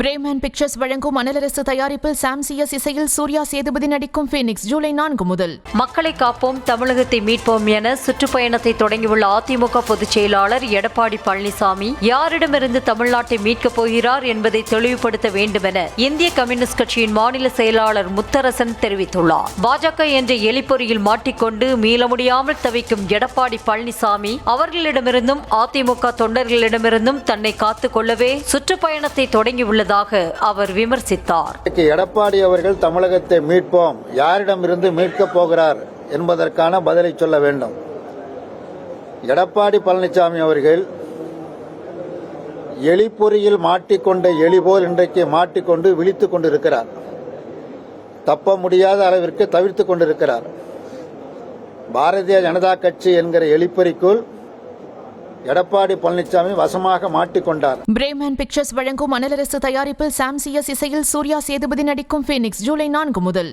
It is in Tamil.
பிரேமன் பிக்சர்ஸ் வழங்கும் அனலரசு தயாரிப்பில் சாம் சிஎஸ் இசையில் சூர்யா சேதுபதி நடிக்கும் பீனிக்ஸ் ஜூலை 4 முதல். மக்களை காப்போம், தமிழகத்தை மீட்போம் என சுற்றுப்பயணத்தை தொடங்கியுள்ள அதிமுக பொதுச் செயலாளர் எடப்பாடி பழனிசாமி யாரிடமிருந்து தமிழ்நாட்டை மீட்கப் போகிறார் என்பதை தெளிவுபடுத்த வேண்டும் என இந்திய கம்யூனிஸ்ட் கட்சியின் மாநில செயலாளர் முத்தரசன் தெரிவித்துள்ளார். பாஜக என்ற எலிப்பொறியில் மாட்டிக்கொண்டு மீள முடியாமல் தவிக்கும் எடப்பாடி பழனிசாமி அவர்களிடமிருந்தும் அதிமுக தொண்டர்களிடமிருந்தும் தன்னை காத்துக் கொள்ளவே சுற்றுப்பயணத்தை தொடங்கியுள்ளார் உள்ளதாக அவர் விமர்சித்தார். எடப்பாடி அவர்கள் தமிழகத்தை மீட்போம், யாரிடமிருந்து மீட்கப் போகிறார் என்பதற்கான பதிலை சொல்ல வேண்டும். எடப்பாடி பழனிசாமி அவர்கள் எலிப்பொறியில் மாட்டிக்கொண்ட எலி போல் இன்றைக்கு மாட்டிக்கொண்டு விழித்துக் கொண்டிருக்கிறார். தப்ப முடியாத அளவிற்கு தவிர்த்துக் கொண்டிருக்கிறார். பாரதிய ஜனதா கட்சி என்கிற எலிப்பொறிக்குள் எடப்பாடி பழனிசாமி வசமாக மாட்டிக்கொண்டார். பிரேமன் பிக்சர்ஸ் வழங்கும் அனலரசு தயாரிப்பில் சாம் சிஎஸ் இசையில் சூர்யா சேதுபதி நடிக்கும் பீனிக்ஸ் ஜூலை 4 முதல்.